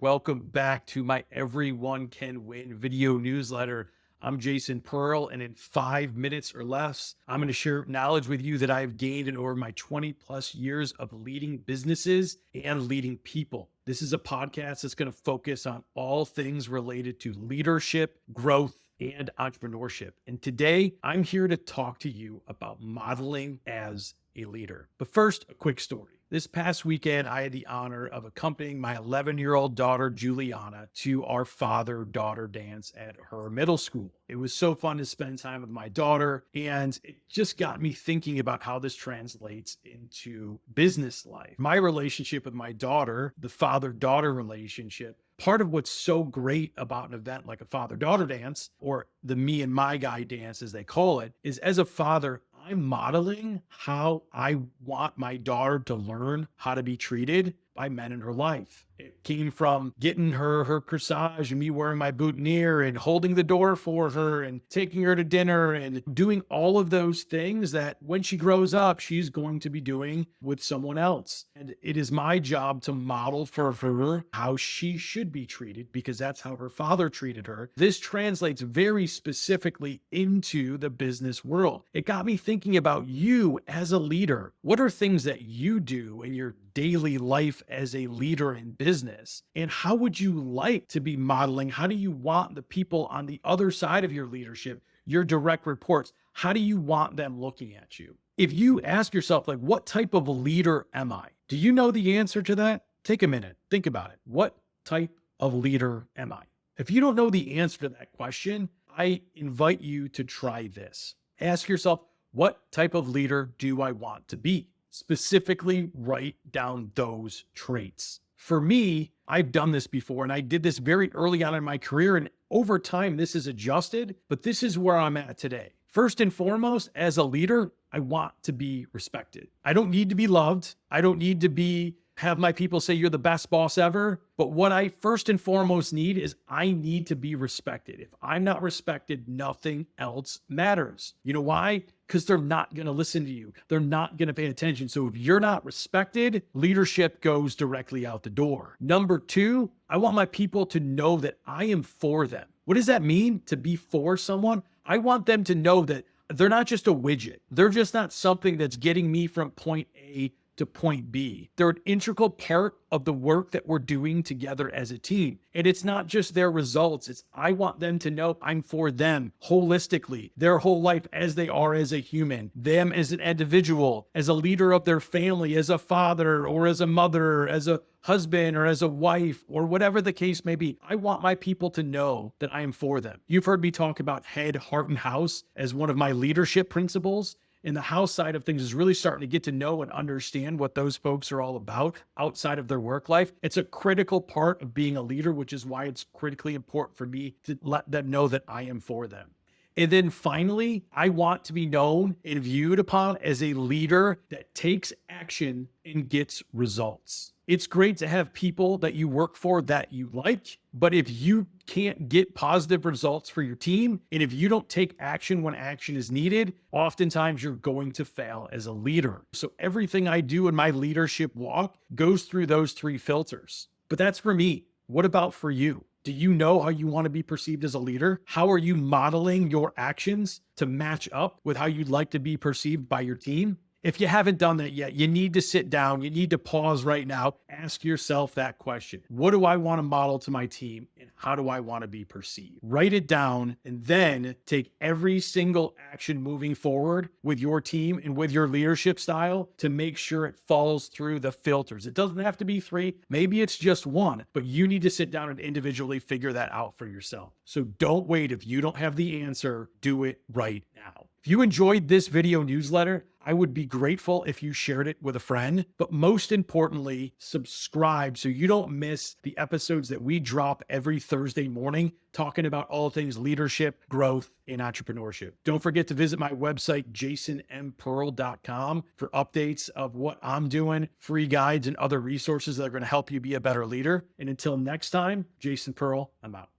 Welcome back to my Everyone Can Win video newsletter. I'm Jason Pearl, and in 5 minutes or less, I'm going to share knowledge with you that I've gained in over my 20 plus years of leading businesses and leading people. This is a podcast that's going to focus on all things related to leadership, growth, and entrepreneurship. And today, I'm here to talk to you about modeling as a leader. But first, a quick story. This past weekend, I had the honor of accompanying my 11-year-old daughter, Juliana, to our father-daughter dance at her middle school. It was so fun to spend time with my daughter, and it just got me thinking about how this translates into business life. My relationship with my daughter, the father-daughter relationship, part of what's so great about an event like a father-daughter dance, or the me and my guy dance, as they call it, is as a father, I'm modeling how I want my daughter to learn how to be treated by men in her life. It came from getting her corsage and me wearing my boutonniere and holding the door for her and taking her to dinner and doing all of those things that when she grows up, she's going to be doing with someone else. And it is my job to model for her how she should be treated because that's how her father treated her. This translates very specifically into the business world. It got me thinking about you as a leader. What are things that you do in your daily life as a leader in business? And how would you like to be modeling? How do you want the people on the other side of your leadership, your direct reports, how do you want them looking at you? If you ask yourself, like, what type of leader am I? Do you know the answer to that? Take a minute, think about it. What type of leader am I? If you don't know the answer to that question, I invite you to try this. Ask yourself, what type of leader do I want to be? Specifically, write down those traits. For me, I've done this before, and I did this very early on in my career, and over time, this is adjusted, but this is where I'm at today. First and foremost, as a leader, I want to be respected. I don't need to be loved. I don't need to have my people say you're the best boss ever. But what I first and foremost need is I need to be respected. If I'm not respected, nothing else matters. You know why? Because they're not going to listen to you. They're not going to pay attention. So if you're not respected, leadership goes directly out the door. Number two, I want my people to know that I am for them. What does that mean to be for someone? I want them to know that they're not just a widget. They're just not something that's getting me from point A to point B. They're an integral part of the work that we're doing together as a team. And it's not just their results. I want them to know I'm for them holistically, their whole life as they are as a human, them as an individual, as a leader of their family, as a father or as a mother, as a husband or as a wife or whatever the case may be. I want my people to know that I am for them. You've heard me talk about head, heart, and house as one of my leadership principles. And the house side of things is really starting to get to know and understand what those folks are all about outside of their work life. It's a critical part of being a leader, which is why it's critically important for me to let them know that I am for them. And then finally, I want to be known and viewed upon as a leader that takes action and gets results. It's great to have people that you work for that you like, but if you can't get positive results for your team, and if you don't take action when action is needed, oftentimes you're going to fail as a leader. So everything I do in my leadership walk goes through those three filters. But that's for me. What about for you? Do you know how you want to be perceived as a leader? How are you modeling your actions to match up with how you'd like to be perceived by your team? If you haven't done that yet, you need to sit down. You need to pause right now. Ask yourself that question. What do I want to model to my team, and how do I want to be perceived? Write it down and then take every single action moving forward with your team and with your leadership style to make sure it falls through the filters. It doesn't have to be three. Maybe it's just one, but you need to sit down and individually figure that out for yourself. So don't wait. If you don't have the answer, do it right now. If you enjoyed this video newsletter, I would be grateful if you shared it with a friend, but most importantly, subscribe so you don't miss the episodes that we drop every Thursday morning talking about all things leadership, growth, and entrepreneurship. Don't forget to visit my website, jasonmpearl.com, for updates of what I'm doing, free guides, and other resources that are going to help you be a better leader. And until next time, Jason Pearl, I'm out.